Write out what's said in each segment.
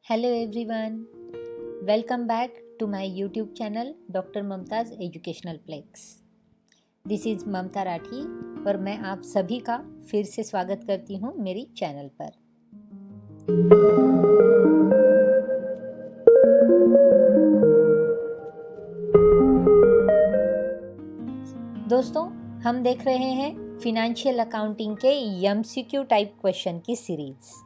Hello everyone, welcome back to my YouTube channel Dr. Mamta's Educational Plex. This is ममता राठी और मैं आप सभी का फिर से स्वागत करती हूँ मेरी चैनल पर। दोस्तों, हम देख रहे हैं फिनेंशियल अकाउंटिंग के MCQ टाइप क्वेश्चन की सीरीज़।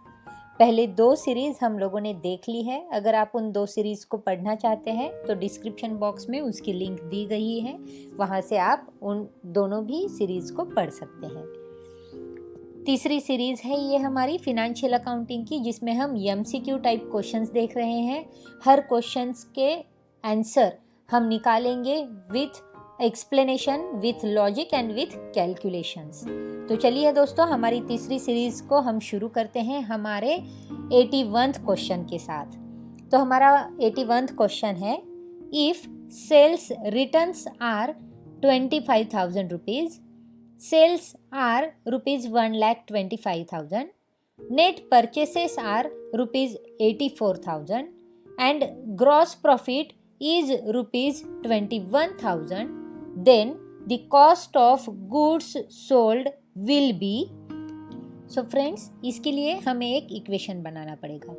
पहले दो सीरीज़ हम लोगों ने देख ली है। अगर आप उन दो सीरीज़ को पढ़ना चाहते हैं तो डिस्क्रिप्शन बॉक्स में उसकी लिंक दी गई है, वहाँ से आप उन दोनों भी सीरीज़ को पढ़ सकते हैं। तीसरी सीरीज़ है ये हमारी फिनेंशियल अकाउंटिंग की, जिसमें हम MCQ टाइप क्वेश्चंस देख रहे हैं। हर क्वेश्चंस के आंसर हम निकालेंगे with explanation, with logic and with calculations. तो चलिए दोस्तों, हमारी तीसरी सीरीज़ को हम शुरू करते हैं हमारे 81th क्वेश्चन के साथ। तो हमारा 81th क्वेश्चन है, if sales returns are 25,000 rupees, sales are rupees 1,25,000, net purchases are rupees 84,000 and gross profit is rupees 21,000, then the cost of goods sold will be। So friends, इसके लिए हमें एक equation बनाना पड़ेगा।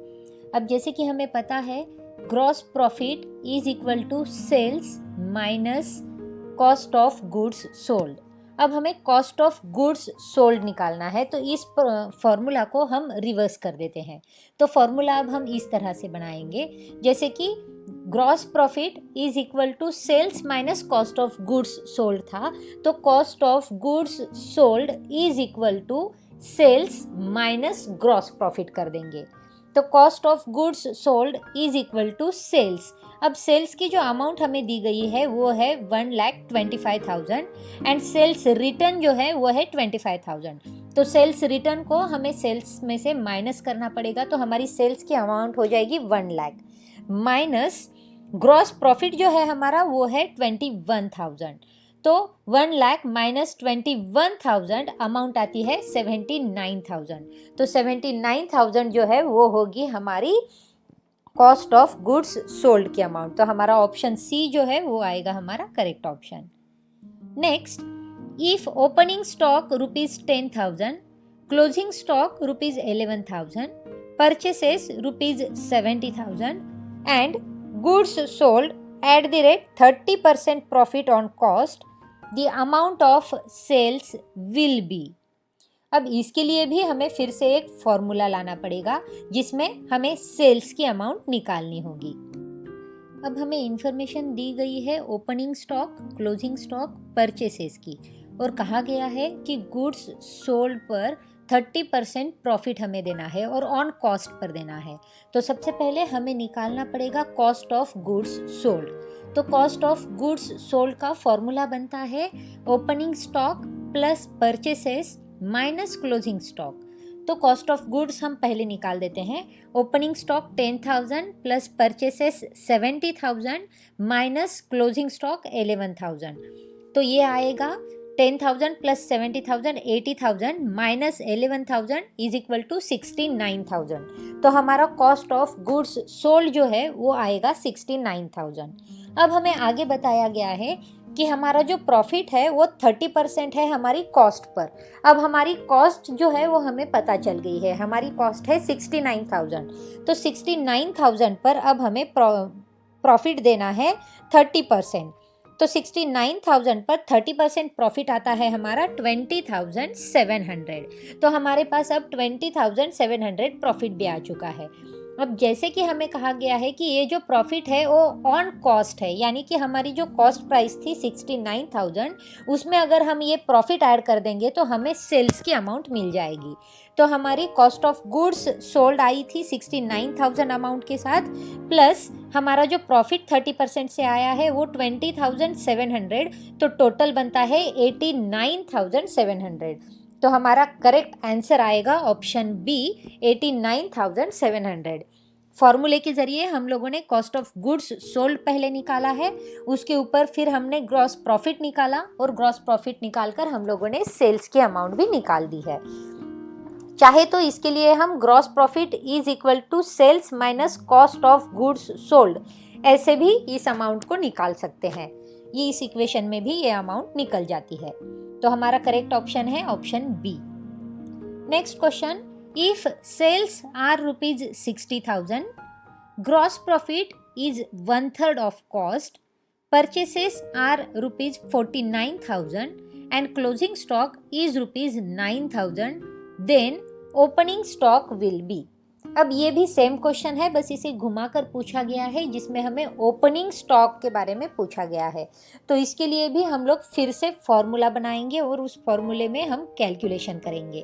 अब जैसे कि हमें पता है gross profit is equal to sales minus cost of goods sold. अब हमें कॉस्ट ऑफ गुड्स सोल्ड निकालना है, तो इस फॉर्मूला को हम रिवर्स कर देते हैं। तो फॉर्मूला अब हम इस तरह से बनाएंगे, जैसे कि gross profit is equal to sales minus cost of goods sold था, तो cost of goods sold is equal to sales minus gross profit कर देंगे। तो cost of goods sold is equal to sales. अब सेल्स की जो amount हमें दी गई है वो है 1,25,000 एंड सेल्स रिटर्न जो है वो है 25,000। तो सेल्स रिटर्न को हमें सेल्स में से माइनस करना पड़ेगा, तो हमारी सेल्स की अमाउंट हो जाएगी 1 लाख माइनस ग्रॉस प्रॉफिट जो है हमारा वो है 21,000। तो 1 लाख माइनस 21,000 अमाउंट आती है 79,000। तो 79,000 जो है वो होगी हमारी कॉस्ट ऑफ गुड्स सोल्ड की अमाउंट। तो हमारा ऑप्शन सी जो है वो आएगा हमारा correct option. Next, if opening stock rupees 10,000, closing stock rupees 11,000, purchases rupees 70,000 and goods sold at the rate 30% profit on cost, the amount of sales will be। अब इसके लिए भी हमें फिर से एक फॉर्मूला लाना पड़ेगा, जिसमें हमें सेल्स की अमाउंट निकालनी होगी। अब हमें इंफॉर्मेशन दी गई है opening stock, closing stock, purchases की, और कहा गया है कि गुड्स सोल्ड पर 30% प्रॉफिट हमें देना है और ऑन कॉस्ट पर देना है। तो सबसे पहले हमें निकालना पड़ेगा कॉस्ट ऑफ गुड्स सोल्ड। तो कॉस्ट ऑफ गुड्स सोल्ड का फॉर्मूला बनता है opening stock plus purchases minus closing stock. तो कॉस्ट ऑफ गुड्स हम पहले निकाल देते हैं। Opening stock 10,000 plus purchases 70,000 minus closing stock 11,000। तो ये आएगा 10,000 plus 70,000 80,000 minus 11,000 is equal to 69,000। तो हमारा कॉस्ट ऑफ गुड्स सोल्ड जो है वो आएगा 69,000। अब हमें आगे बताया गया है कि हमारा जो प्रॉफिट है वो 30% है हमारी कॉस्ट पर। अब हमारी कॉस्ट जो है वो हमें पता चल गई है, हमारी कॉस्ट है 69,000। तो 69,000 पर अब हमें प्रॉफिट देना है 30%। तो 69,000 पर 30% प्रॉफिट आता है हमारा 20,700। तो हमारे पास अब 20,700 प्रॉफिट भी आ चुका है। अब जैसे कि हमें कहा गया है कि ये जो प्रॉफिट है वो ऑन कॉस्ट है, यानी कि हमारी जो कॉस्ट प्राइस थी 69,000, उसमें अगर हम ये प्रॉफिट ऐड कर देंगे तो हमें सेल्स की अमाउंट मिल जाएगी। तो हमारी cost of goods sold I थी 69,000 अमाउंट के साथ, प्लस हमारा जो प्रॉफिट 30% से आया है वो 20,700, तो टोटल बनता है 89,700। तो हमारा करेक्ट आंसर आएगा ऑप्शन बी 89,700। फॉर्मूले के ज़रिए हम लोगों ने कॉस्ट ऑफ गुड्स सोल्ड पहले निकाला है, उसके ऊपर फिर हमने ग्रॉस प्रॉफिट निकाला और ग्रॉस प्रॉफिट निकाल कर हम लोगों ने सेल्स की अमाउंट भी निकाल दी है। चाहे तो इसके लिए हम gross profit is equal to sales minus cost of goods sold, ऐसे भी इस अमाउंट को निकाल सकते हैं। ये इस इक्वेशन में भी ये अमाउंट निकल जाती है। तो हमारा करेक्ट ऑप्शन है option B. Next question, if sales are ₹60,000, gross profit is 1/3 of cost, purchases are ₹49,000 and closing stock is ₹9,000, then opening stock will be। अब ये भी सेम क्वेश्चन है, बस इसे घुमाकर पूछा गया है, जिसमें हमें ओपनिंग स्टॉक के बारे में पूछा गया है। तो इसके लिए भी हम लोग फिर से फॉर्मूला बनाएंगे और उस फॉर्मूले में हम कैलकुलेशन करेंगे।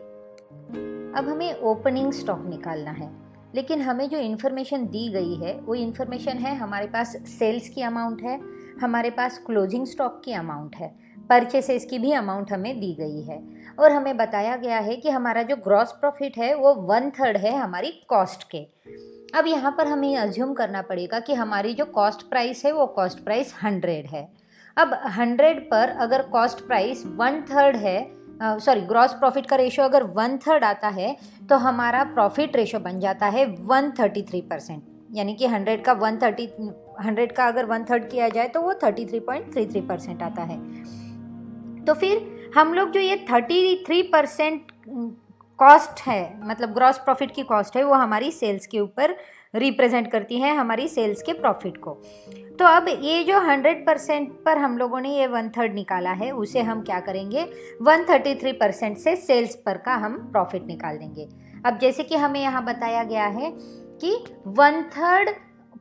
अब हमें ओपनिंग स्टॉक निकालना है, लेकिन हमें जो इन्फॉर्मेशन दी गई है वो इन्फॉर्मेशन है, हमारे पास सेल्स की अमाउंट है, हमारे पास क्लोजिंग स्टॉक की अमाउंट है, परचेसेस की भी अमाउंट हमें दी गई है, और हमें बताया गया है कि हमारा जो ग्रॉस प्रॉफिट है वो 1/3 है हमारी कॉस्ट के। अब यहाँ पर हमें अज्यूम करना पड़ेगा कि हमारी जो कॉस्ट प्राइस है वो कॉस्ट प्राइस 100 है। अब 100 पर अगर कॉस्ट प्राइस 1/3 है, ग्रॉस प्रॉफिट का रेशो अगर 1/3 आता है, तो हमारा प्रॉफिट रेशो बन जाता है 133%, यानी कि 100 का अगर 1/3 किया जाए तो वो 33.33% आता है। तो फिर हम लोग जो ये 33% कॉस्ट है, मतलब ग्रॉस प्रॉफिट की कॉस्ट है, वो हमारी सेल्स के ऊपर रिप्रेजेंट करती है, हमारी सेल्स के प्रॉफिट को। तो अब ये जो 100% पर हम लोगों ने ये 1/3 निकाला है, उसे हम क्या करेंगे, 133% से सेल्स पर का हम प्रॉफिट निकाल देंगे। अब जैसे कि हमें यहाँ बताया गया है कि 1/3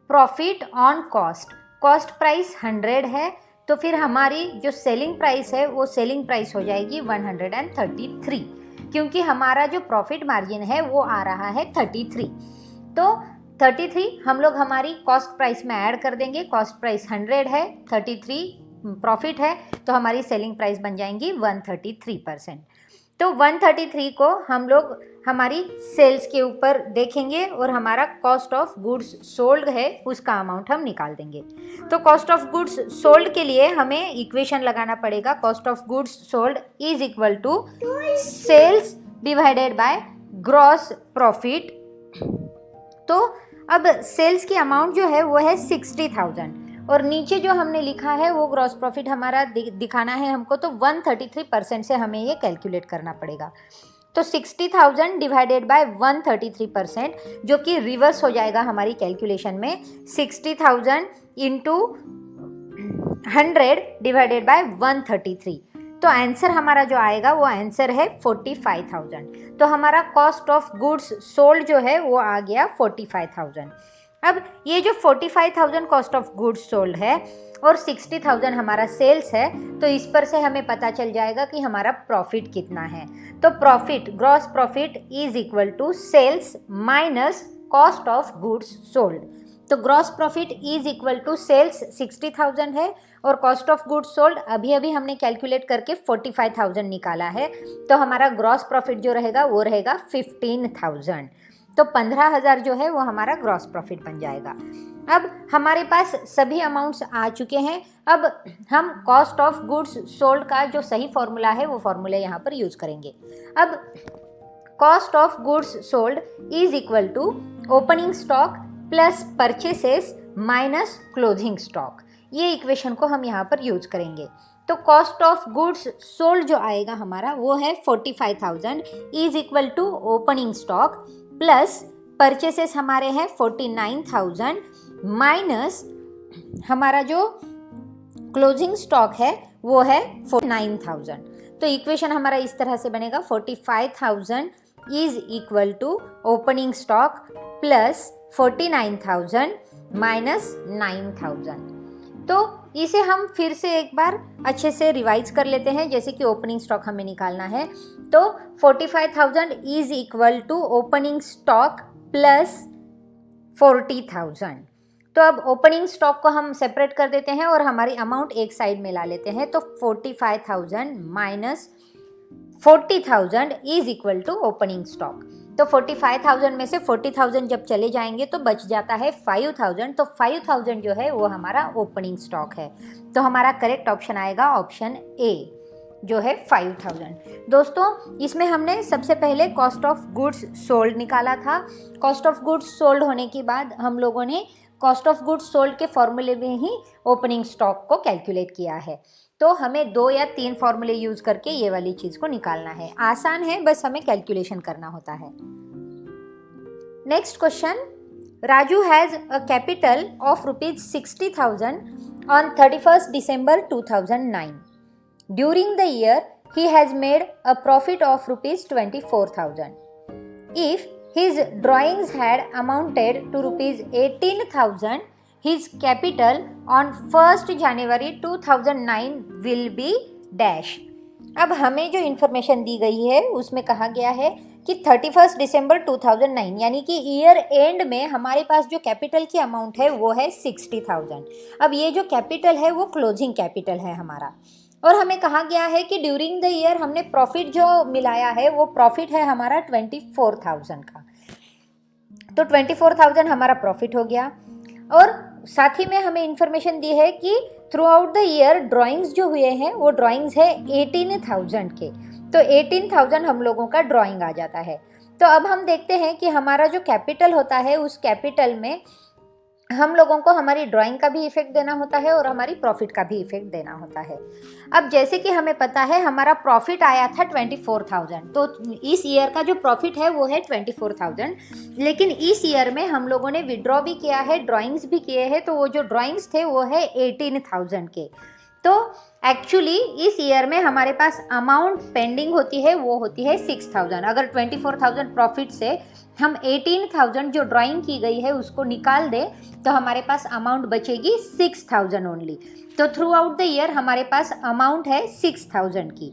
प्रॉफिट ऑन कॉस्ट प्राइस 100 है, तो फिर हमारी जो सेलिंग प्राइस है वो सेलिंग प्राइस हो जाएगी 133, क्योंकि हमारा जो प्रॉफिट मार्जिन है वो आ रहा है 33। तो 33 हम लोग हमारी कॉस्ट प्राइस में ऐड कर देंगे, कॉस्ट प्राइस 100 है, 33 प्रॉफिट है, तो हमारी सेलिंग प्राइस बन जाएंगी 133%। तो 133 को हम लोग हमारी सेल्स के ऊपर देखेंगे और हमारा कॉस्ट ऑफ गुड्स सोल्ड है उसका अमाउंट हम निकाल देंगे। तो कॉस्ट ऑफ गुड्स सोल्ड के लिए हमें इक्वेशन लगाना पड़ेगा, cost of goods sold is equal to sales divided by gross profit. तो अब सेल्स की अमाउंट जो है वो है 60,000, और नीचे जो हमने लिखा है वो ग्रॉस प्रॉफिट हमारा दिखाना है हमको, तो 133% से हमें ये कैलकुलेट करना पड़ेगा। तो 60,000 डिवाइडेड बाय 133%, जो कि रिवर्स हो जाएगा हमारी कैलकुलेशन में, 60,000 इंटू 100 डिवाइडेड बाय 133। तो आंसर हमारा जो आएगा वो आंसर है 45,000। तो हमारा कॉस्ट ऑफ गुड्स सोल्ड जो है वो आ गया 45,000। अब ये जो 45,000 कॉस्ट ऑफ गुड्स सोल्ड है और 60,000 हमारा सेल्स है, तो इस पर से हमें पता चल जाएगा कि हमारा प्रॉफिट कितना है। तो profit, gross profit is equal to sales minus cost of goods sold. तो gross profit is equal to sales 60,000 है और कॉस्ट ऑफ गुड्स सोल्ड अभी हमने कैलकुलेट करके 45,000 निकाला है, तो हमारा ग्रॉस प्रॉफिट जो रहेगा वो रहेगा 15,000। तो 15,000 जो है वो हमारा ग्रॉस प्रॉफिट बन जाएगा। अब हमारे पास सभी अमाउंट्स आ चुके हैं। अब हम कॉस्ट ऑफ गुड्स सोल्ड का जो सही फॉर्मूला है वो फॉर्मूला यहाँ पर यूज करेंगे। अब cost of goods sold is equal to opening stock plus purchases minus closing stock, ये इक्वेशन को हम यहाँ पर यूज करेंगे। तो कॉस्ट ऑफ गुड्स सोल्ड जो आएगा हमारा वो है 45,000 is equal to opening stock plus purchases हमारे हैं 49,000 माइनस हमारा जो क्लोजिंग स्टॉक है वो है 49,000। तो इक्वेशन हमारा इस तरह से बनेगा, 45,000 is equal to opening stock plus 49,000 minus 9,000। तो इसे हम फिर से एक बार अच्छे से रिवाइज कर लेते हैं। जैसे कि ओपनिंग स्टॉक हमें निकालना है, तो 45,000 is equal to opening stock plus 40,000। तो अब ओपनिंग स्टॉक को हम सेपरेट कर देते हैं और हमारी अमाउंट एक साइड में ला लेते हैं। तो 45,000 minus 40,000 is equal to opening stock. तो 45,000 में से 40,000 जब चले जाएंगे तो बच जाता है 5,000। तो 5,000 जो है वो हमारा ओपनिंग स्टॉक है। तो हमारा करेक्ट ऑप्शन आएगा ऑप्शन ए। जो है 5000। दोस्तों इसमें हमने सबसे पहले कॉस्ट ऑफ गुड्स सोल्ड निकाला था। कॉस्ट ऑफ गुड्स सोल्ड होने के बाद हम लोगों ने कॉस्ट ऑफ गुड्स सोल्ड के फॉर्मूले में ही ओपनिंग स्टॉक को कैलकुलेट किया है। तो हमें 2 या 3 फॉर्मूले यूज करके ये वाली चीज़ को निकालना है। आसान है, बस हमें कैलकुलेशन करना होता है। Next question, Raju has a capital of ₹60,000 on 31st December 2009. During the year, he has made a profit of ₹24,000. If his drawings had amounted to ₹18,000, his capital on 1st January 2009 will be dash. अब हमें जो information दी गई है उसमें कहा गया है कि 31 दिसंबर 2009 यानी कि ईयर एंड में हमारे पास जो कैपिटल की अमाउंट है वो है 60,000। अब ये जो कैपिटल है वो क्लोजिंग कैपिटल है हमारा, और हमें कहा गया है कि ड्यूरिंग द ईयर हमने प्रॉफिट जो मिलाया है वो प्रॉफिट है हमारा 24,000 का। तो 24,000 हमारा प्रॉफिट हो गया, और साथ ही में हमें इन्फॉर्मेशन दी है कि through out the year drawings जो हुए हैं वो ड्राइंग्स है 18,000 के। तो 18,000 हम लोगों का ड्राइंग आ जाता है। तो अब हम देखते हैं कि हमारा जो कैपिटल होता है उस कैपिटल में हम लोगों को हमारी ड्राइंग का भी इफेक्ट देना होता है और हमारी प्रॉफिट का भी इफेक्ट देना होता है। अब जैसे कि हमें पता है हमारा प्रॉफिट आया था 24,000, तो इस ईयर का जो प्रॉफिट है वो है 24,000। लेकिन इस ईयर में हम लोगों ने विड्रॉ भी किया है, ड्राइंग्स भी किए हैं, तो वो जो ड्राइंग्स थे वो है 18,000 के। तो एक्चुअली इस ईयर में हमारे पास अमाउंट पेंडिंग होती है वो होती है 6,000। अगर 24,000 प्रॉफिट से हम 18,000 जो ड्राइंग की गई है उसको निकाल दे तो हमारे पास अमाउंट बचेगी 6,000 ओनली। तो थ्रू आउट द ईयर हमारे पास अमाउंट है 6,000 की।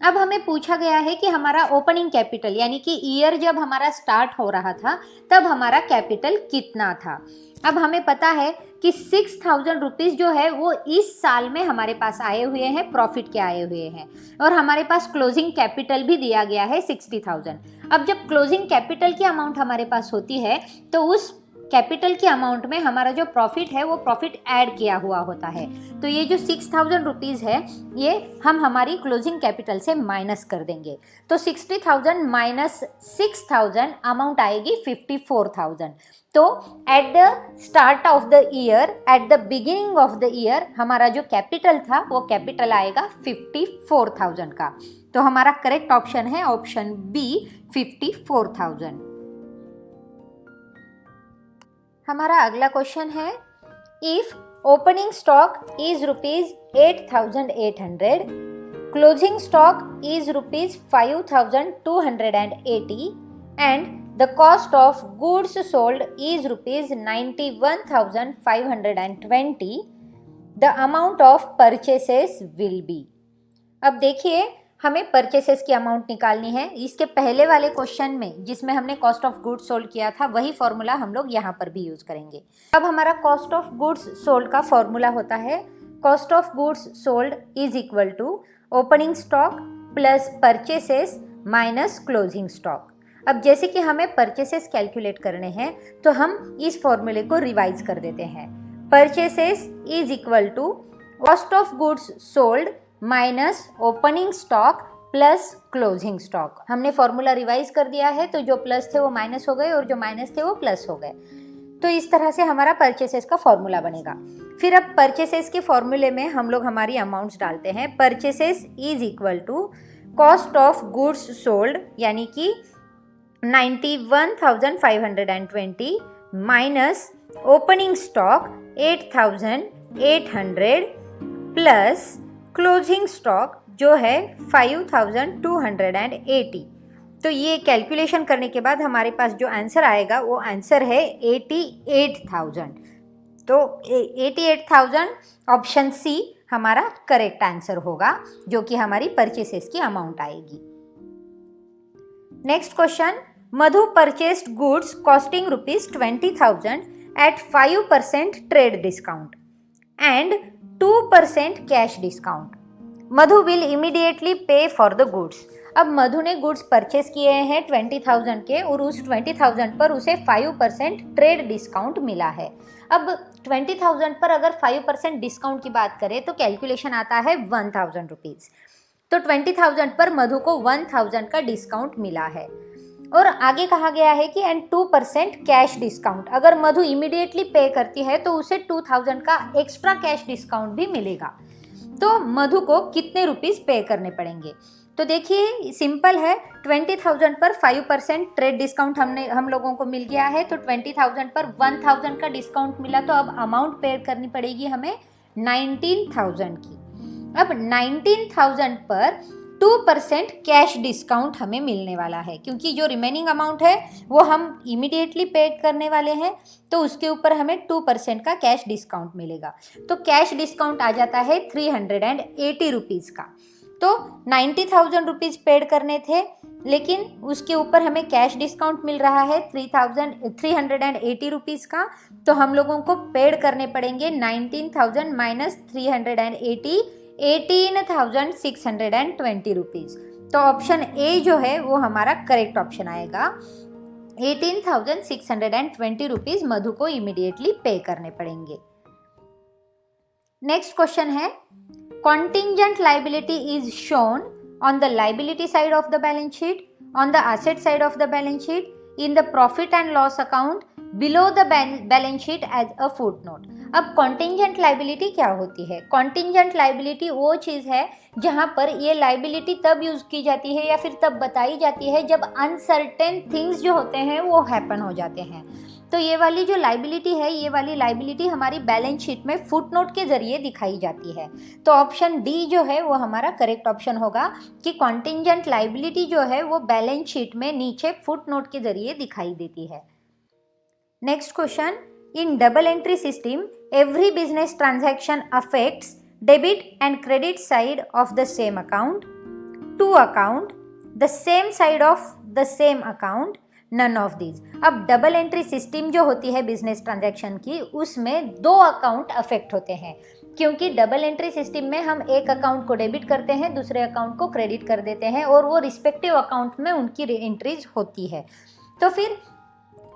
अब हमें पूछा गया है कि हमारा ओपनिंग कैपिटल यानी कि ईयर जब हमारा स्टार्ट हो रहा था तब हमारा कैपिटल कितना था। अब हमें पता है कि 6,000 रुपीज़ जो है वो इस साल में हमारे पास आए हुए हैं, प्रॉफिट के आए हुए हैं, और हमारे पास क्लोजिंग कैपिटल भी दिया गया है 60,000। अब जब क्लोजिंग कैपिटल की अमाउंट हमारे पास होती है तो उस कैपिटल की अमाउंट में हमारा जो प्रॉफिट है वो प्रॉफिट ऐड किया हुआ होता है। तो ये जो 6,000 रुपीज़ है ये हम हमारी क्लोजिंग कैपिटल से माइनस कर देंगे। तो 60,000 माइनस 6,000 अमाउंट आएगी 54,000। तो at the start of the year, at the beginning of the year हमारा जो कैपिटल था वो कैपिटल आएगा 54,000 का। तो हमारा करेक्ट ऑप्शन है ऑप्शन बी 54,000। हमारा अगला क्वेश्चन है, if opening stock is ₹8,800, closing stock is ₹5,280 and the cost of goods sold is ₹91,520, the amount of purchases will be. अब देखिए हमें परचेसेस की अमाउंट निकालनी है। इसके पहले वाले क्वेश्चन में जिसमें हमने कॉस्ट ऑफ गुड्स सोल्ड किया था वही फॉर्मूला हम लोग यहाँ पर भी यूज़ करेंगे। अब हमारा कॉस्ट ऑफ गुड्स सोल्ड का फॉर्मूला होता है cost of goods sold is equal to opening stock plus purchases minus closing stock. अब जैसे कि हमें परचेसेस कैलकुलेट करने हैं तो हम इस फॉर्मूले को रिवाइज कर देते हैं। Purchases is equal to cost of goods sold minus opening stock plus closing stock. हमने फॉर्मूला रिवाइज कर दिया है तो जो प्लस थे वो माइनस हो गए और जो माइनस थे वो प्लस हो गए। तो इस तरह से हमारा परचेसेस का फॉर्मूला बनेगा। फिर अब परचेसेस के फॉर्मूले में हम लोग हमारी अमाउंट्स डालते हैं। Purchases is equal to cost of goods sold यानी कि 91,520 minus opening stock 8,800 plus closing stock जो है 5,280। तो ये कैलकुलेशन करने के बाद हमारे पास जो आंसर आएगा वो आंसर है 88,000। तो 88,000 ऑप्शन सी हमारा करेक्ट आंसर होगा जो कि हमारी परचेसेस की अमाउंट आएगी। Next question, Madhu purchased goods costing ₹20,000 at 5% trade discount and 2% cash discount. Madhu will immediately pay for the goods. अब मधु ने गुड्स परचेस किए हैं 20,000 के और उस 20,000 पर उसे 5% ट्रेड डिस्काउंट मिला है। अब 20,000 पर अगर 5% डिस्काउंट की बात करें तो कैलकुलेशन आता है 1,000 रुपीज़। तो 20,000 पर मधु को 1,000 का डिस्काउंट मिला है। और आगे कहा गया है कि एंड 2% कैश डिस्काउंट, अगर मधु इमीडिएटली पे करती है तो उसे 2,000 का एक्स्ट्रा कैश डिस्काउंट भी मिलेगा। तो मधु को कितने रुपीस पे करने पड़ेंगे? तो देखिए सिंपल है, 20,000 पर 5% ट्रेड डिस्काउंट हम लोगों को मिल गया है, तो 20,000 पर 1,000 का डिस्काउंट मिला, तो अब अमाउंट पे करनी पड़ेगी हमें 19,000 की। अब 19,000 पर 2% कैश डिस्काउंट हमें मिलने वाला है, क्योंकि जो रिमेनिंग अमाउंट है वो हम इमीडिएटली पे करने वाले हैं, तो उसके ऊपर हमें 2% का कैश डिस्काउंट मिलेगा। तो कैश डिस्काउंट आ जाता है 380 रुपीज़ का। तो 90,000 रुपीज़ पेड करने थे, लेकिन उसके ऊपर हमें कैश डिस्काउंट मिल रहा है 380 रुपीज़ का, तो हम लोगों को पेड करने पड़ेंगे 19,000 माइनस 380, 18,620 रुपीज़। तो ऑप्शन ए जो है वो हमारा करेक्ट ऑप्शन आएगा। 18,620 रुपीज़ मधु को इमीडिएटली पे करने पड़ेंगे। नेक्स्ट क्वेश्चन है, contingent liability is shown on the liability side of the balance sheet, on the asset side of the balance sheet, in the profit and loss account, below the balance sheet as a footnote। अब contingent liability क्या होती है? contingent liability वो चीज़ है जहाँ पर ये liability तब यूज़ की जाती है या फिर तब बताई जाती है जब uncertain things जो होते हैं वो happen हो जाते हैं। तो ये वाली जो लाइबिलिटी है, ये वाली लाइबिलिटी हमारी बैलेंस शीट में फुटनोट के जरिए दिखाई जाती है। तो ऑप्शन डी जो है वो हमारा करेक्ट ऑप्शन होगा कि कॉन्टिंजेंट लाइबिलिटी जो है वो बैलेंस शीट में नीचे फुटनोट के जरिए दिखाई देती है। Next question, in double entry system every business transaction affects debit and credit side of the same account, two account, the same side of the same account, none of these. अब double entry system जो होती है business transaction की, उसमें दो account affect होते हैं, क्योंकि डबल एंट्री सिस्टम में हम एक अकाउंट को डेबिट करते हैं, दूसरे अकाउंट को क्रेडिट कर देते हैं, और वो रिस्पेक्टिव अकाउंट में उनकी एंट्रीज होती है। तो फिर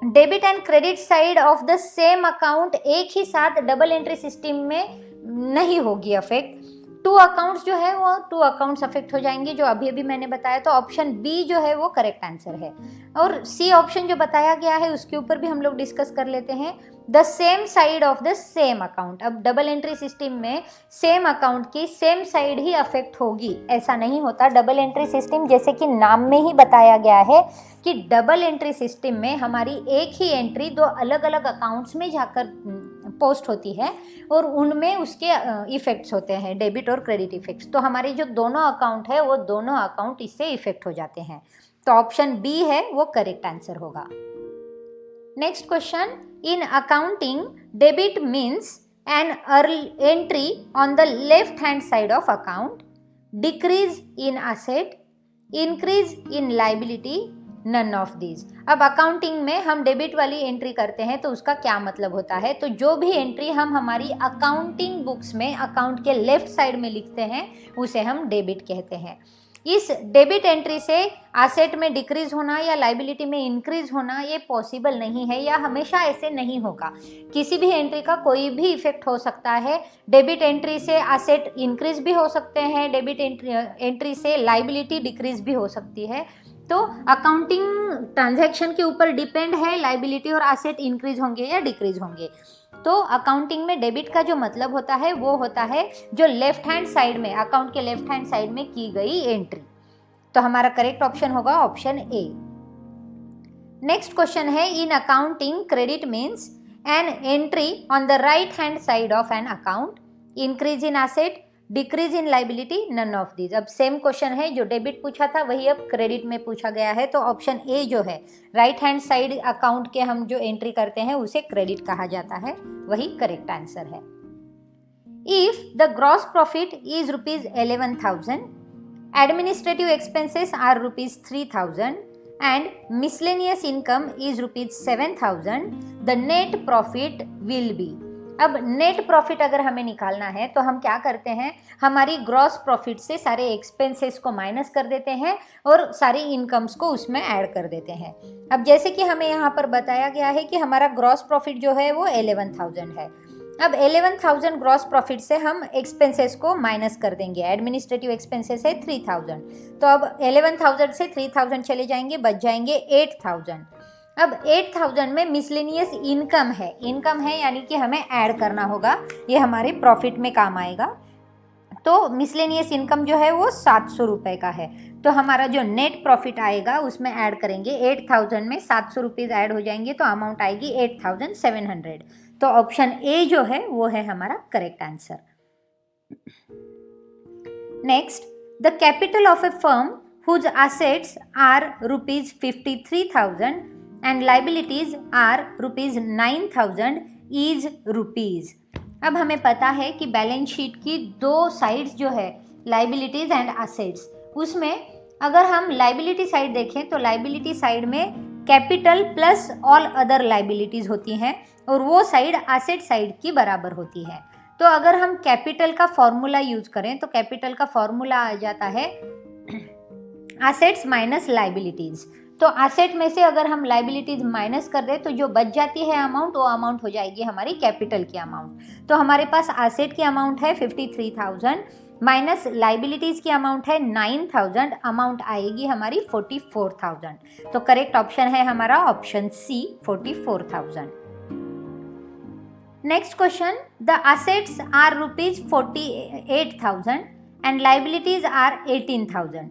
debit and credit side of the same account एक ही साथ डबल एंट्री सिस्टम में नहीं होगी अफेक्ट। टू अकाउंट्स जो है वो टू अकाउंट्स अफेक्ट हो जाएंगे, जो अभी अभी मैंने बताया। तो ऑप्शन बी जो है वो करेक्ट आंसर है। और सी ऑप्शन जो बताया गया है उसके ऊपर भी हम लोग डिस्कस कर लेते हैं। The same side of the same account, अब डबल एंट्री सिस्टम में सेम अकाउंट की सेम साइड ही अफेक्ट होगी, ऐसा नहीं होता। डबल एंट्री सिस्टम जैसे कि नाम में ही बताया गया है कि डबल एंट्री सिस्टम में हमारी एक ही एंट्री दो अलग अलग अकाउंट्स में जाकर पोस्ट होती है और उनमें उसके इफेक्ट्स होते हैं, डेबिट और क्रेडिट इफेक्ट्स। तो हमारी जो दोनों अकाउंट है वो दोनों अकाउंट इससे इफेक्ट हो जाते हैं। तो ऑप्शन बी है वो करेक्ट आंसर होगा। Next question, in accounting debit means an entry on the left hand side of account, decrease in asset, increase in liability, none of these. अब अकाउंटिंग में हम डेबिट वाली एंट्री करते हैं तो उसका क्या मतलब होता है? तो जो भी एंट्री हम हमारी अकाउंटिंग बुक्स में अकाउंट के लेफ्ट साइड में लिखते हैं उसे हम डेबिट कहते हैं। इस डेबिट एंट्री से एसेट में डिक्रीज होना या लाइबिलिटी में इंक्रीज होना ये पॉसिबल नहीं है, या हमेशा ऐसे नहीं होगा। किसी भी एंट्री का कोई भी इफेक्ट हो सकता है। डेबिट एंट्री से एसेट इंक्रीज भी हो सकते हैं, डेबिट एंट्री से लाइबिलिटी डिक्रीज भी हो सकती है। तो अकाउंटिंग ट्रांजैक्शन के ऊपर डिपेंड है लाइबिलिटी और एसेट इंक्रीज होंगे या डिक्रीज होंगे। तो अकाउंटिंग में डेबिट का जो मतलब होता है वो होता है जो लेफ्ट हैंड साइड में, अकाउंट के लेफ्ट हैंड साइड में की गई एंट्री। तो हमारा करेक्ट ऑप्शन होगा ऑप्शन ए। नेक्स्ट क्वेश्चन है, in accounting credit means an entry on the right hand side of an account, increase in asset, decrease in liability, none of these. अब same question है, जो debit पूछा था वही अब credit में पूछा गया है। तो ऑप्शन ए जो है राइट हैंड साइड अकाउंट के हम जो एंट्री करते हैं उसे क्रेडिट कहा जाता है, वही करेक्ट आंसर है। If the gross profit is ₹11,000, administrative expenses are ₹3,000 and miscellaneous income is ₹7,000, the net profit will be. अब नेट प्रॉफिट अगर हमें निकालना है तो हम क्या करते हैं, हमारी ग्रॉस प्रॉफिट से सारे एक्सपेंसेस को माइनस कर देते हैं और सारी इनकम्स को उसमें ऐड कर देते हैं। अब जैसे कि हमें यहाँ पर बताया गया है कि हमारा ग्रॉस प्रॉफिट जो है वो 11,000 है। अब 11,000 ग्रॉस प्रॉफिट से हम एक्सपेंसेस को माइनस कर देंगे। एडमिनिस्ट्रेटिव एक्सपेंसेस है 3,000, तो अब 11,000 से 3,000 चले जाएंगे, बच जाएंगे 8,000। अब 8,000 में मिसलेनियस इनकम है यानी कि हमें ऐड करना होगा, ये हमारे प्रॉफिट में काम आएगा। तो मिसलेनियस इनकम जो है वो 700 रुपये का है, तो हमारा जो नेट प्रॉफिट आएगा उसमें ऐड करेंगे 8,000 में 700 रुपीज़ ऐड हो जाएंगे, तो अमाउंट आएगी 8,700। तो ऑप्शन ए जो है वो है हमारा correct answer. Next, the capital of a firm whose assets are ₹53,000 and liabilities are ₹9,000 is rupees. अब हमें पता है कि बैलेंस शीट की दो साइड्स जो है, लाइबिलिटीज एंड एसेट्स, उसमें अगर हम लाइबिलिटी साइड देखें तो लाइबिलिटी साइड में capital plus all other liabilities होती हैं और वो साइड एसेट साइड की बराबर होती है। तो अगर हम कैपिटल का फॉर्मूला यूज करें तो कैपिटल का फॉर्मूला आ जाता है एसेट्स माइनस लाइबिलिटीज। तो एसेट में से अगर हम लाइबिलिटीज माइनस कर दें तो जो बच जाती है अमाउंट, वो अमाउंट हो जाएगी हमारी कैपिटल की अमाउंट। तो हमारे पास एसेट की अमाउंट है 53,000 माइनस लाइबिलिटीज की अमाउंट है 9,000, अमाउंट आएगी हमारी 44,000। तो करेक्ट ऑप्शन है हमारा option C 44,000। Next question, the assets are ₹48,000 and liabilities are 18,000।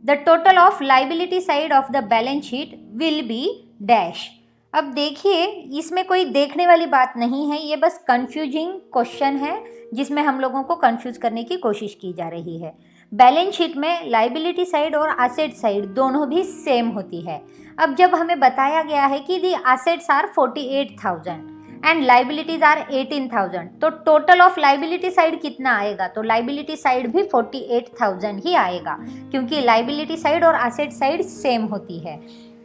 The total of liability side of the balance sheet will be dash. अब देखिए, इसमें कोई देखने वाली बात नहीं है, ये बस कंफ्यूजिंग क्वेश्चन है जिसमें हम लोगों को कंफ्यूज करने की कोशिश की जा रही है। बैलेंस शीट में लाइबिलिटी साइड और एसेट साइड दोनों भी सेम होती है। अब जब हमें बताया गया है कि the assets are 48,000 and liabilities are 18,000, तो टोटल ऑफ लाइबिलिटी साइड कितना आएगा? तो लाइबिलिटी साइड भी 48,000 ही आएगा, क्योंकि लाइबिलिटी साइड और एसेट साइड सेम होती है।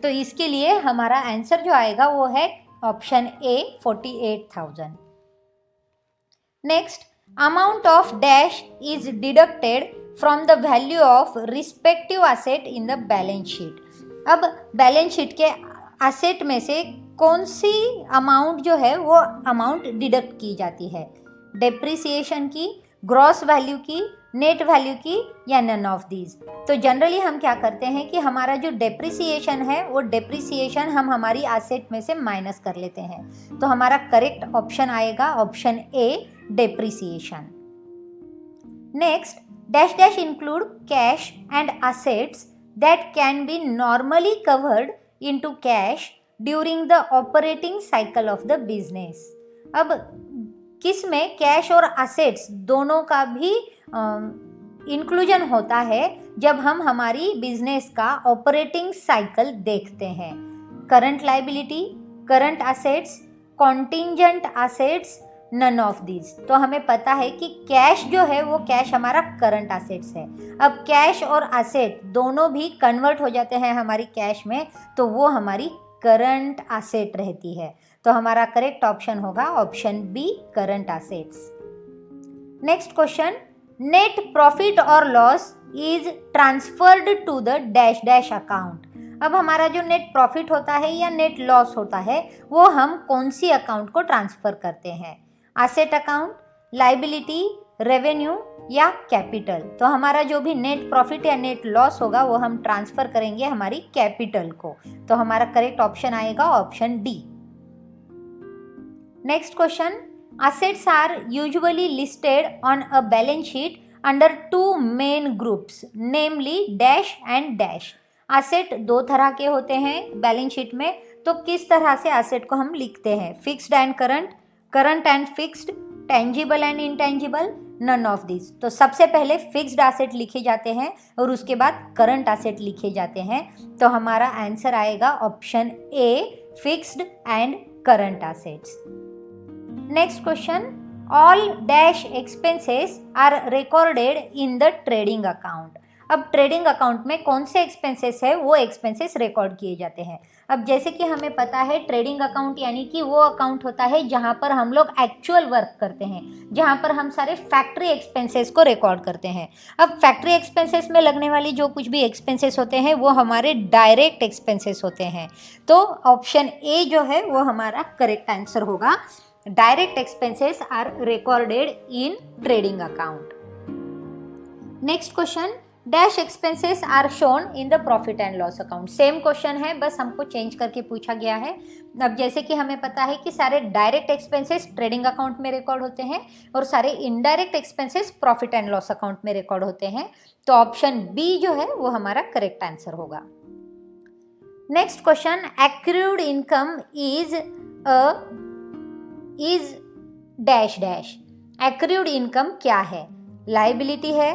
तो इसके लिए हमारा आंसर जो आएगा वो है option A 48,000। Next, amount of dash is deducted from the value of respective asset in the balance sheet. अब बैलेंस शीट के एसेट में से कौन सी अमाउंट जो है वो अमाउंट डिडक्ट की जाती है? डेप्रिसिएशन की, ग्रॉस वैल्यू की, नेट वैल्यू की, या नन ऑफ दीज? तो जनरली हम क्या करते हैं कि हमारा जो डेप्रिसिएशन है वो डेप्रिसिएशन हम हमारी एसेट में से माइनस कर लेते हैं। तो हमारा करेक्ट ऑप्शन आएगा option A depreciation. Next, dash dash include cash and assets that can be normally covered into cash during the operating cycle of the business. अब किस में कैश और एसेट्स दोनों का भी इंक्लूजन होता है जब हम हमारी बिजनेस का ऑपरेटिंग साइकिल देखते हैं? Current liability, current assets, contingent assets, none of these. तो हमें पता है कि कैश जो है वो कैश हमारा करंट एसेट्स है। अब कैश और एसेट दोनों भी कन्वर्ट हो जाते हैं हमारी कैश में, तो वो हमारी करंट एसेट रहती है। तो हमारा करेक्ट ऑप्शन होगा option B current assets. Next question, net profit और loss is transferred to the dash dash account. अब हमारा जो नेट प्रॉफिट होता है या नेट लॉस होता है वो हम कौन सी अकाउंट को ट्रांसफर करते हैं? एसेट अकाउंट, लाइबिलिटी, रेवेन्यू या कैपिटल? तो हमारा जो भी नेट प्रॉफिट या नेट लॉस होगा वो हम ट्रांसफर करेंगे हमारी कैपिटल को। तो हमारा करेक्ट ऑप्शन आएगा option D. Next question, assets are usually listed on a balance sheet under two main groups, namely dash and dash. asset दो तरह के होते हैं बैलेंस शीट में, तो किस तरह से asset को हम लिखते हैं? Fixed and current, current and fixed, tangible and intangible, none of this. तो सबसे पहले फिक्स्ड एसेट लिखे जाते हैं और उसके बाद करंट एसेट लिखे जाते हैं। तो हमारा आंसर आएगा option A fixed and current assets. Next question, all dash expenses are recorded in the trading account. अब ट्रेडिंग अकाउंट में कौन से एक्सपेंसेस है वो एक्सपेंसेस रिकॉर्ड किए जाते हैं। अब जैसे कि हमें पता है ट्रेडिंग अकाउंट यानी कि वो अकाउंट होता है जहाँ पर हम लोग एक्चुअल वर्क करते हैं, जहाँ पर हम सारे फैक्ट्री एक्सपेंसेस को रिकॉर्ड करते हैं। अब फैक्ट्री एक्सपेंसेस में लगने वाली जो कुछ भी एक्सपेंसेस होते हैं वो हमारे डायरेक्ट एक्सपेंसेस होते हैं। तो ऑप्शन ए जो है वो हमारा करेक्ट आंसर होगा। direct expenses are recorded in trading account. Next question, dash expenses are shown in the profit and loss account. Same question है, बस हमको चेंज करके पूछा गया है. अब जैसे कि हमें पता है कि सारे डायरेक्ट एक्सपेंसेस ट्रेडिंग अकाउंट में रिकॉर्ड होते हैं और सारे indirect expenses profit and loss account में रिकॉर्ड होते हैं, तो ऑप्शन बी जो है वो हमारा करेक्ट आंसर होगा. Next question, accrued income is dash dash. Accrued income क्या है? लाइबिलिटी है,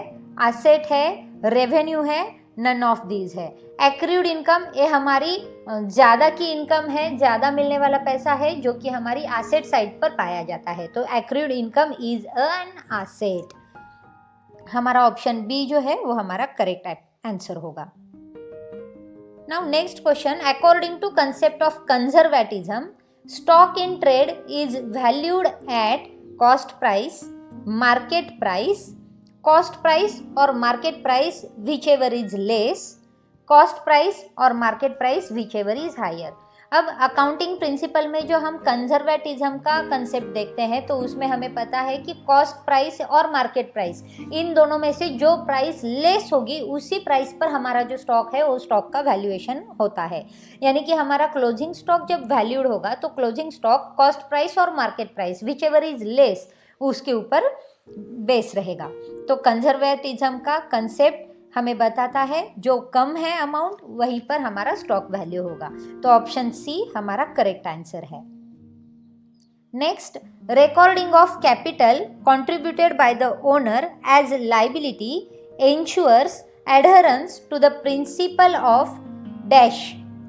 एसेट है, रेवेन्यू है, नन ऑफ दीज है. एक्रूड इनकम ये हमारी ज़्यादा की इनकम है, ज़्यादा मिलने वाला पैसा है जो कि हमारी एसेट साइड पर पाया जाता है. तो accrued income is an asset. हमारा ऑप्शन बी जो है वो हमारा करेक्ट आंसर होगा. Now next question, according to concept of conservatism, stock in trade is valued at cost price, market price, cost price or market price whichever is less, cost price or market price whichever is higher. अब accounting principle में जो हम conservatism का concept देखते हैं तो उसमें हमें पता है कि कॉस्ट प्राइस और मार्केट प्राइस, इन दोनों में से जो प्राइस लेस होगी उसी प्राइस पर हमारा जो स्टॉक है वो स्टॉक का वैल्यूएशन होता है. यानी कि हमारा क्लोजिंग स्टॉक जब वैल्यूड होगा तो क्लोजिंग स्टॉक कॉस्ट प्राइस और market price which ever is less उसके ऊपर बेस रहेगा. तो कंजर्वेटिज्म का कंसेप्ट हमें बताता है जो कम है अमाउंट वहीं पर हमारा स्टॉक वैल्यू होगा. तो ऑप्शन सी हमारा करेक्ट आंसर है. Next, recording of capital contributed by the owner as liability ensures adherence to the principle of dash,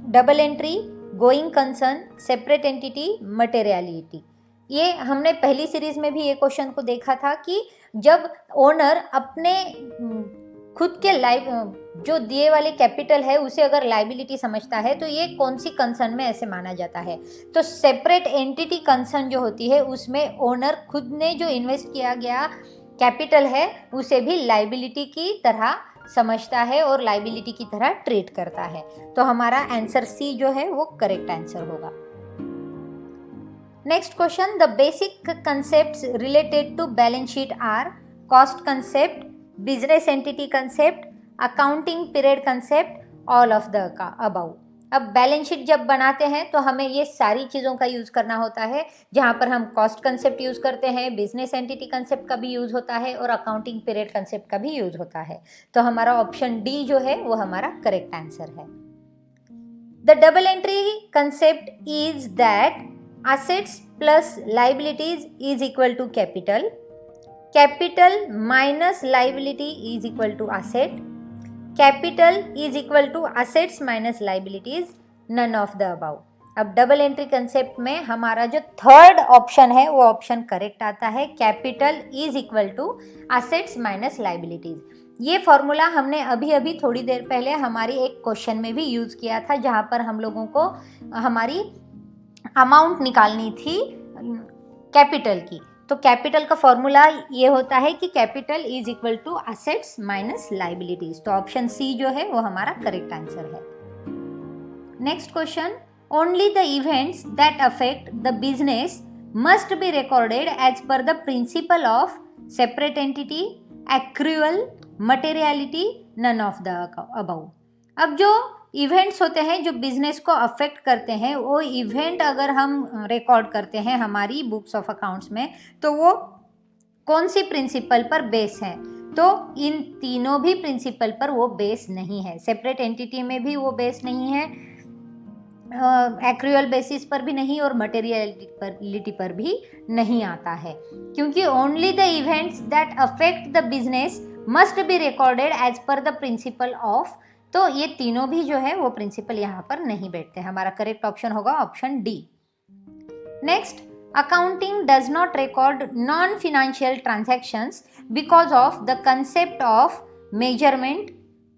double entry, going concern, separate entity, materiality. ये हमने पहली सीरीज में भी ये क्वेश्चन को देखा था कि जब ओनर अपने खुद के जो दिए वाले कैपिटल है उसे अगर लाइबिलिटी समझता है तो ये कौन सी कंसर्न में ऐसे माना जाता है. तो सेपरेट एंटिटी कंसर्न जो होती है उसमें ओनर खुद ने जो इन्वेस्ट किया गया कैपिटल है उसे भी लाइबिलिटी की तरह समझता है और लाइबिलिटी की तरह ट्रीट करता है. तो हमारा आंसर सी जो है वो करेक्ट आंसर होगा. Next question, the basic concepts related to balance sheet are cost concept, business entity concept, accounting period concept, all of the above. अब बैलेंस शीट जब बनाते हैं तो हमें ये सारी चीज़ों का यूज़ करना होता है, जहाँ पर हम कॉस्ट कंसेप्ट यूज़ करते हैं, बिजनेस एंटिटी कंसेप्ट का भी यूज़ होता है और अकाउंटिंग पीरियड कंसेप्ट का भी यूज़ होता है. तो हमारा ऑप्शन डी जो है वो हमारा करेक्ट आंसर है. The double entry concept is that assets plus liabilities is equal to capital minus liability is equal to asset, capital is equal to assets minus liabilities, none of the above. अब double entry concept में हमारा जो third option है वो option correct आता है, capital is equal to assets minus liabilities. ये formula हमने अभी थोड़ी देर पहले हमारी एक क्वेश्चन में भी यूज़ किया था जहाँ पर हम लोगों को हमारी अमाउंट निकालनी थी कैपिटल की. तो कैपिटल का फॉर्मूला ये होता है कि capital is equal to assets minus liabilities. तो ऑप्शन सी जो है वो हमारा करेक्ट आंसर है. Next question, only the events that affect the business must be recorded as per the principle of separate entity, accrual, materiality, none of the above. अब जो events होते हैं जो बिजनेस को अफेक्ट करते हैं वो इवेंट अगर हम रिकॉर्ड करते हैं हमारी बुक्स ऑफ अकाउंट्स में तो वो कौन सी प्रिंसिपल पर बेस है. तो इन तीनों भी प्रिंसिपल पर वो बेस नहीं है. सेपरेट एंटिटी में भी वो बेस नहीं है, एक्रूअल बेसिस पर भी नहीं और मटेरियलिटी पर भी नहीं आता है, क्योंकि only the events that affect the business must be recorded as per the principle of. तो ये तीनों भी जो है वो प्रिंसिपल यहाँ पर नहीं बैठते. हमारा करेक्ट ऑप्शन होगा option D. Next, accounting does not record non financial transactions because of the concept of measurement,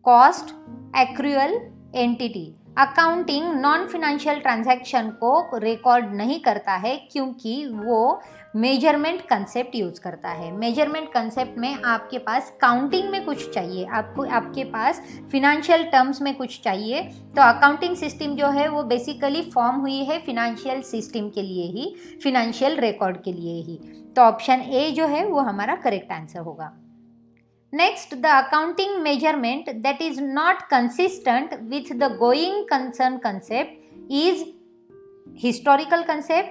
cost, accrual, entity. Accounting non financial transaction को रिकॉर्ड नहीं करता है क्योंकि वो मेजरमेंट कंसेप्ट यूज़ करता है। मेजरमेंट कंसेप्ट में आपके पास काउंटिंग में कुछ चाहिए, आपके पास फिनेंशियल टर्म्स में कुछ चाहिए। तो अकाउंटिंग सिस्टम जो है वो बेसिकली फॉर्म हुई है फिनेंशियल सिस्टम के लिए ही, फिनेंशियल रिकॉर्ड के लिए ही। तो ऑप्शन ए जो है वो हमारा करेक्ट आंसर होगा। Next, the accounting measurement that is not consistent with the going concern concept is historical concept,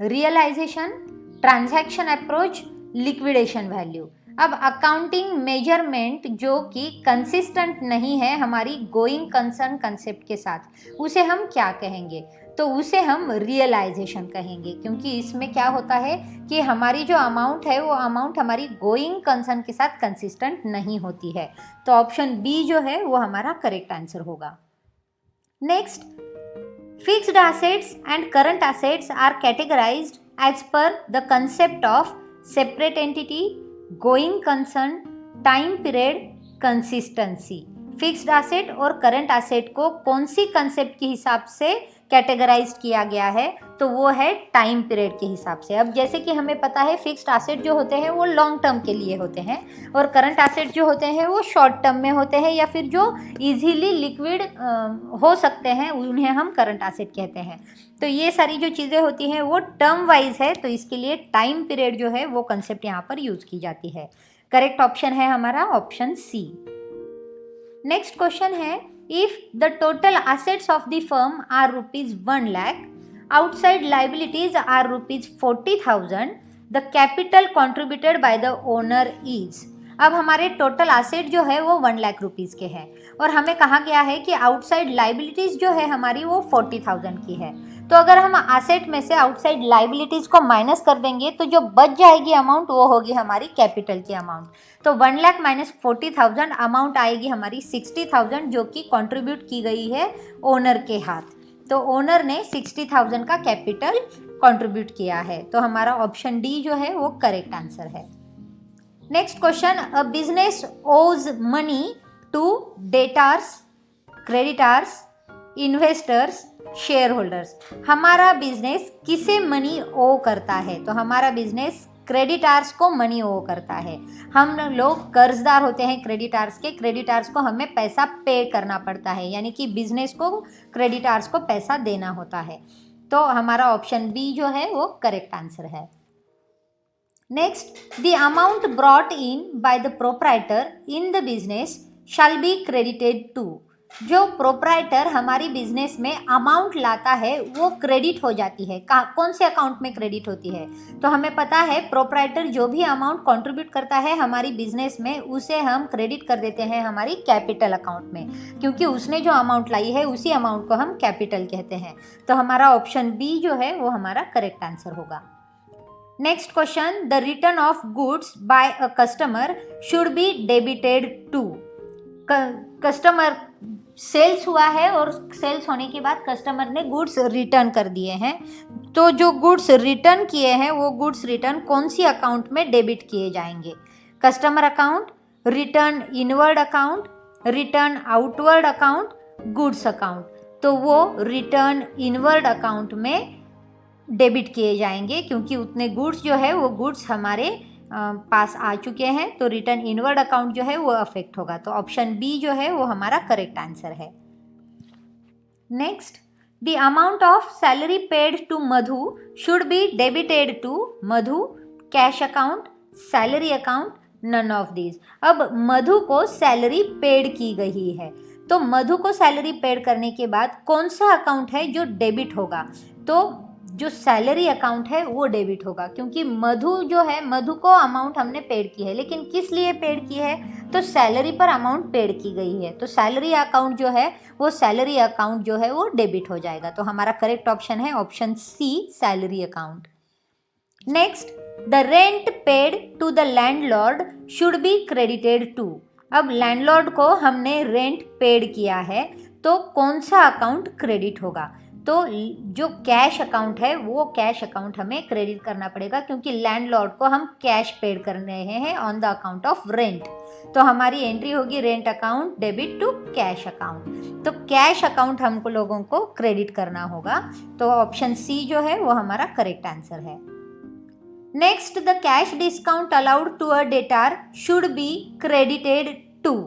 realization, transaction approach, liquidation value. अब अकाउंटिंग मेजरमेंट जो कि कंसिस्टेंट नहीं है हमारी गोइंग कंसर्न कंसेप्ट के साथ, उसे हम क्या कहेंगे? तो उसे हम रियलाइजेशन कहेंगे, क्योंकि इसमें क्या होता है कि हमारी जो अमाउंट है वो अमाउंट हमारी गोइंग कंसर्न के साथ कंसिस्टेंट नहीं होती है। तो ऑप्शन बी जो है वो हमारा करेक्ट आंसर होगा। Next, fixed assets and current assets are categorized as per the concept of separate entity, going concern, time period, consistency. Fixed asset और करंट एसेट को कौन सी कंसेप्ट के हिसाब से कैटेगराइज किया गया है? तो वो है टाइम पीरियड के हिसाब से। अब जैसे कि हमें पता है फिक्स्ड एसेट जो होते हैं वो लॉन्ग टर्म के लिए होते हैं और करंट एसेट जो होते हैं वो शॉर्ट टर्म में होते हैं, या फिर जो इजीली लिक्विड हो सकते हैं उन्हें हम करंट एसेट कहते हैं। तो ये सारी जो चीज़ें होती हैं वो टर्म वाइज है, तो इसके लिए टाइम पीरियड जो है वो कंसेप्ट यहाँ पर यूज की जाती है। करेक्ट ऑप्शन है हमारा ऑप्शन सी। नेक्स्ट क्वेश्चन है, if the total assets of the firm are rupees 1 lakh, outside liabilities are rupees 40,000, the capital contributed by the owner is। अब हमारे टोटल एसेट जो है वो 1 लाख रुपीज़ के हैं और हमें कहा गया है कि आउटसाइड लाइबिलिटीज़ जो है हमारी वो 40,000 की है। तो अगर हम एसेट में से आउटसाइड लाइबिलिटीज़ को माइनस कर देंगे तो जो बच जाएगी अमाउंट वो होगी हमारी कैपिटल की अमाउंट। तो 1 लाख माइनस 40,000 अमाउंट आएगी हमारी 60,000, जो कि कंट्रीब्यूट की गई है ओनर के हाथ। तो ओनर ने 60,000 का कैपिटल कंट्रीब्यूट किया है, तो हमारा ऑप्शन डी जो है वो करेक्ट आंसर है। Next question, a business owes money to debtors, creditors, investors, shareholders. हमारा बिजनेस किसे मनी ओ करता है? तो हमारा बिजनेस क्रेडिटार्स को मनी ओ करता है। हम लोग कर्जदार होते हैं क्रेडिटार्स के, क्रेडिटार्स को हमें पैसा पे करना पड़ता है, यानी कि बिजनेस को क्रेडिटार्स को पैसा देना होता है। तो हमारा ऑप्शन बी जो है वो करेक्ट आंसर है। Next, the amount brought in by the proprietor in the business shall be credited to. जो प्रोप्राइटर हमारी बिजनेस में अमाउंट लाता है वो क्रेडिट हो जाती है। कौन से अकाउंट में क्रेडिट होती है? तो हमें पता है प्रोप्राइटर जो भी अमाउंट कंट्रीब्यूट करता है हमारी बिजनेस में उसे हम क्रेडिट कर देते हैं हमारी कैपिटल अकाउंट में, क्योंकि उसने जो अमाउंट लाई है उसी अमाउंट को हम कैपिटल कहते हैं। तो हमारा ऑप्शन बी जो है वो हमारा करेक्ट आंसर होगा। Next question, the return of goods by a customer should be debited to. Customer sales हुआ है और सेल्स होने के बाद कस्टमर ने गुड्स रिटर्न कर दिए हैं, तो जो गुड्स रिटर्न किए हैं वो गुड्स रिटर्न कौन सी अकाउंट में डेबिट किए जाएंगे? Customer account, return inward account, return outward account, goods account. तो वो रिटर्न इनवर्ड अकाउंट में डेबिट किए जाएंगे, क्योंकि उतने गुड्स जो है वो गुड्स हमारे पास आ चुके हैं, तो रिटर्न इनवर्ड अकाउंट जो है वो अफेक्ट होगा। तो ऑप्शन बी जो है वो हमारा करेक्ट आंसर है। Next, the amount of salary paid to Madhu should be debited to Madhu, cash account, salary account, none of these. अब मधु को सैलरी पेड की गई है, तो मधु को सैलरी पेड करने के बाद कौन सा अकाउंट है जो डेबिट होगा? तो जो सैलरी अकाउंट है वो डेबिट होगा, क्योंकि मधु जो है, मधु को अमाउंट हमने पेड की है, लेकिन किस लिए पेड की है? तो सैलरी पर अमाउंट पेड की गई है, तो सैलरी अकाउंट जो है वो सैलरी अकाउंट जो है वो डेबिट हो जाएगा। तो हमारा करेक्ट ऑप्शन है option C, salary account. Next, the rent paid to the landlord should be credited to. अब लैंडलॉर्ड को हमने रेंट पेड किया है, तो कौन सा अकाउंट क्रेडिट होगा? तो जो कैश अकाउंट है वो कैश अकाउंट हमें क्रेडिट करना पड़ेगा, क्योंकि लैंडलॉर्ड को हम कैश पेड कर रहे हैं on the account of rent. तो हमारी एंट्री होगी rent account debit to cash account. तो कैश अकाउंट हमको लोगों को क्रेडिट करना होगा। तो ऑप्शन सी जो है वो हमारा करेक्ट आंसर है। Next, the cash discount allowed to a debtor should be credited to.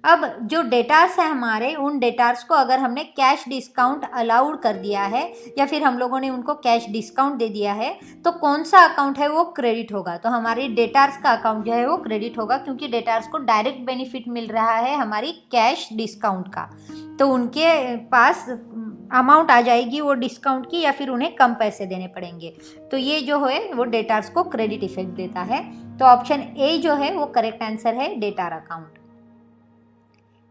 अब जो डेटार्स है हमारे, उन डेटार्स को अगर हमने कैश डिस्काउंट अलाउड कर दिया है या फिर हम लोगों ने उनको कैश डिस्काउंट दे दिया है, तो कौन सा अकाउंट है वो क्रेडिट होगा? तो हमारी डेटार्स का अकाउंट जो है वो क्रेडिट होगा, क्योंकि डेटार्स को डायरेक्ट बेनिफिट मिल रहा है हमारी कैश डिस्काउंट का। तो उनके पास अमाउंट आ जाएगी वो डिस्काउंट की, या फिर उन्हें कम पैसे देने पड़ेंगे। तो ये जो है वो डेटार्स को क्रेडिट इफेक्ट देता है। तो ऑप्शन ए जो है वो करेक्ट आंसर है, debtor account.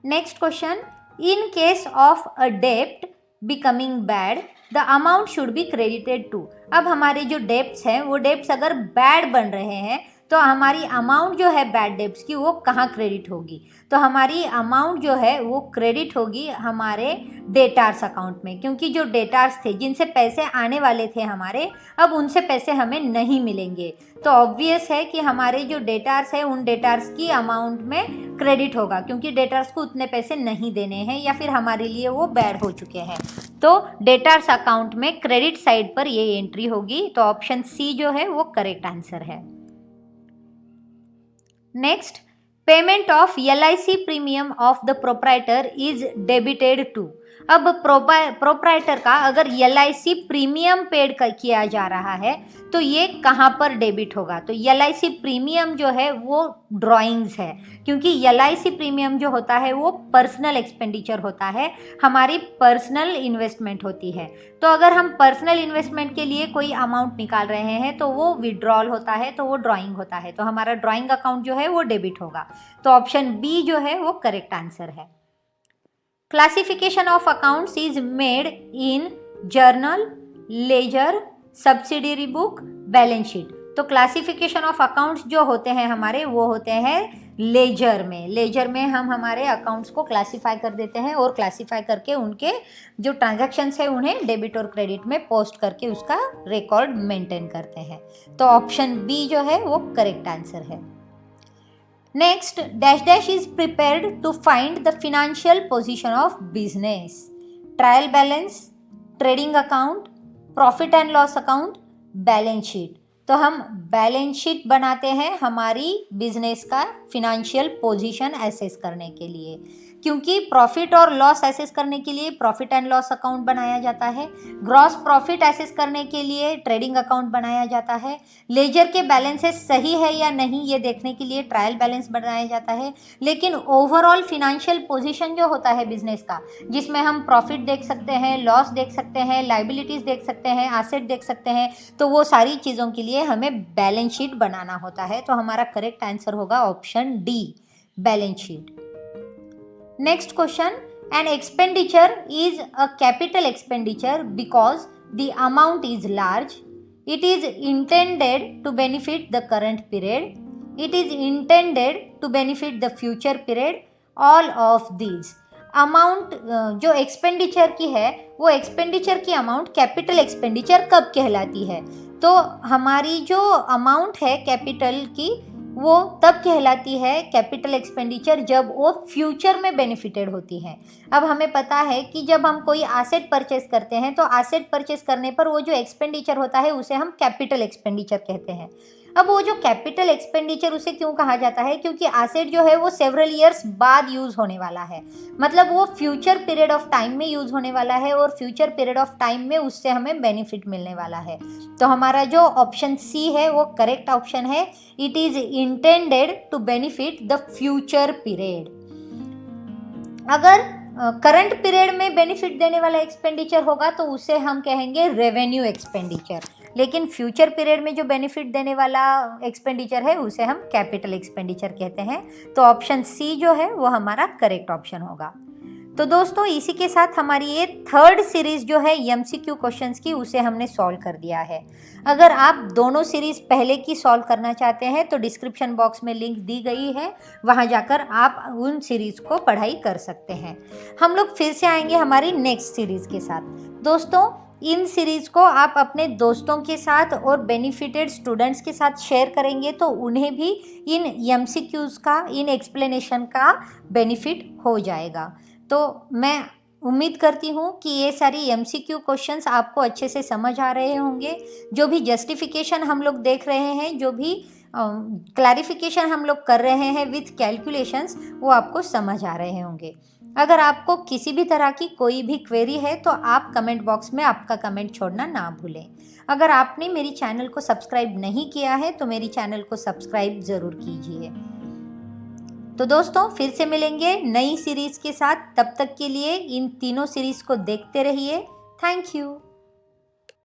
Next question, in case of a डेप्ट becoming bad the amount should be credited to. अब हमारे जो डेप्ट्स हैं वो डेप्ट्स अगर बैड बन रहे हैं तो हमारी अमाउंट जो है बैड डेप्ट्स की वो कहाँ क्रेडिट होगी? तो हमारी अमाउंट जो है वो क्रेडिट होगी हमारे डेटार्स अकाउंट में, क्योंकि जो डेटार्स थे जिनसे पैसे आने वाले थे हमारे, अब उनसे पैसे हमें नहीं मिलेंगे। तो ऑब्वियस है कि हमारे जो डेटार्स हैं उन डेटार्स की अमाउंट में क्रेडिट होगा, क्योंकि डेटार्स को उतने पैसे नहीं देने हैं या फिर हमारे लिए वो बैड हो चुके हैं। तो डेटार्स अकाउंट में क्रेडिट साइड पर ये एंट्री होगी। तो ऑप्शन सी जो है वो करेक्ट आंसर है। Next, payment of LIC premium of the proprietor is debited to. अब प्रोप्राइटर का अगर LIC प्रीमियम पेड किया जा रहा है तो ये कहाँ पर डेबिट होगा? तो LIC प्रीमियम जो है वो ड्राइंग्स है, क्योंकि LIC प्रीमियम जो होता है वो पर्सनल एक्सपेंडिचर होता है, हमारी पर्सनल इन्वेस्टमेंट होती है। तो अगर हम पर्सनल इन्वेस्टमेंट के लिए कोई अमाउंट निकाल रहे हैं तो वो विड्रॉल होता है, तो वो ड्राइंग होता है। तो हमारा ड्राइंग अकाउंट जो है वो डेबिट होगा। तो ऑप्शन बी जो है वो करेक्ट आंसर है। Classification of accounts is made in journal, ledger, subsidiary book, balance sheet. तो क्लासिफिकेशन ऑफ अकाउंट्स जो होते हैं हमारे वो होते हैं लेजर में। लेजर में हम हमारे अकाउंट्स को क्लासिफाई कर देते हैं और क्लासिफाई करके उनके जो ट्रांजैक्शंस है उन्हें डेबिट और क्रेडिट में पोस्ट करके उसका रिकॉर्ड मेंटेन करते हैं। तो ऑप्शन बी जो है वो करेक्ट आंसर है। Next, dash dash is prepared to find the financial position of business. Trial balance, trading account, profit and loss account, balance sheet. तो हम बैलेंस शीट बनाते हैं हमारी बिजनेस का फिनेंशियल पोजीशन एसेस करने के लिए, क्योंकि प्रॉफिट और लॉस एसेस करने के लिए प्रॉफिट एंड लॉस अकाउंट बनाया जाता है, ग्रॉस प्रॉफिट एसेस करने के लिए ट्रेडिंग अकाउंट बनाया जाता है, लेजर के बैलेंसेस सही है या नहीं ये देखने के लिए ट्रायल बैलेंस बनाया जाता है। लेकिन ओवरऑल फिनेंशियल पोजीशन जो होता है बिजनेस का, जिसमें हम प्रॉफिट देख सकते हैं, लॉस देख सकते हैं, लाइबिलिटीज़ देख सकते हैं, एसेट देख सकते हैं, तो वो सारी चीज़ों के लिए हमें बैलेंस शीट बनाना होता है। तो हमारा करेक्ट आंसर होगा option D, balance sheet. Next question, an expenditure is a capital expenditure because the amount is large. It is intended to benefit the current period. It is intended to benefit the future period. All of these. Amount जो expenditure की है वो expenditure की amount capital expenditure कब कहलाती है? तो हमारी जो अमाउंट है कैपिटल की वो तब कहलाती है कैपिटल एक्सपेंडिचर जब वो फ्यूचर में बेनिफिटेड होती है। अब हमें पता है कि जब हम कोई एसेट परचेस करते हैं तो एसेट परचेस करने पर वो जो एक्सपेंडिचर होता है उसे हम कैपिटल एक्सपेंडिचर कहते हैं। अब वो जो कैपिटल एक्सपेंडिचर उसे क्यों कहा जाता है? क्योंकि एसेट जो है वो सेवरल ईयर्स बाद यूज़ होने वाला है, मतलब वो फ्यूचर पीरियड ऑफ टाइम में यूज़ होने वाला है और फ्यूचर पीरियड ऑफ टाइम में उससे हमें बेनिफिट मिलने वाला है। तो हमारा जो ऑप्शन सी है वो करेक्ट ऑप्शन है। It is intended to benefit the future period. अगर करंट पीरियड में बेनिफिट देने वाला एक्सपेंडिचर होगा तो उसे हम कहेंगे रेवेन्यू एक्सपेंडिचर, लेकिन फ्यूचर पीरियड में जो बेनिफिट देने वाला एक्सपेंडिचर है उसे हम कैपिटल एक्सपेंडिचर कहते हैं। तो ऑप्शन सी जो है वो हमारा करेक्ट ऑप्शन होगा। तो दोस्तों इसी के साथ हमारी ये थर्ड सीरीज़ जो है MCQ क्वेश्चंस की उसे हमने सॉल्व कर दिया है। अगर आप दोनों सीरीज़ पहले की सॉल्व करना चाहते हैं तो डिस्क्रिप्शन बॉक्स में लिंक दी गई है, वहाँ जाकर आप उन सीरीज़ को पढ़ाई कर सकते हैं। हम लोग फिर से आएंगे हमारी नेक्स्ट सीरीज़ के साथ। दोस्तों, इन सीरीज़ को आप अपने दोस्तों के साथ और बेनिफिटेड स्टूडेंट्स के साथ शेयर करेंगे तो उन्हें भी इन एमसीक्यूज़ का, इन एक्सप्लेनेशन का बेनिफिट हो जाएगा। तो मैं उम्मीद करती हूँ कि ये सारी एमसीक्यू क्वेश्चंस आपको अच्छे से समझ आ रहे होंगे। जो भी जस्टिफिकेशन हम लोग देख रहे हैं, जो भी क्लैरिफिकेशन हम लोग कर रहे हैं विथ कैलकुलेशंस, वो आपको समझ आ रहे होंगे। अगर आपको किसी भी तरह की कोई भी क्वेरी है तो आप कमेंट बॉक्स में आपका कमेंट छोड़ना ना भूलें। अगर आपने मेरी चैनल को सब्सक्राइब नहीं किया है तो मेरी चैनल को सब्सक्राइब ज़रूर कीजिए। तो दोस्तों, फिर से मिलेंगे नई सीरीज़ के साथ। तब तक के लिए इन तीनों सीरीज़ को देखते रहिए। Thank you.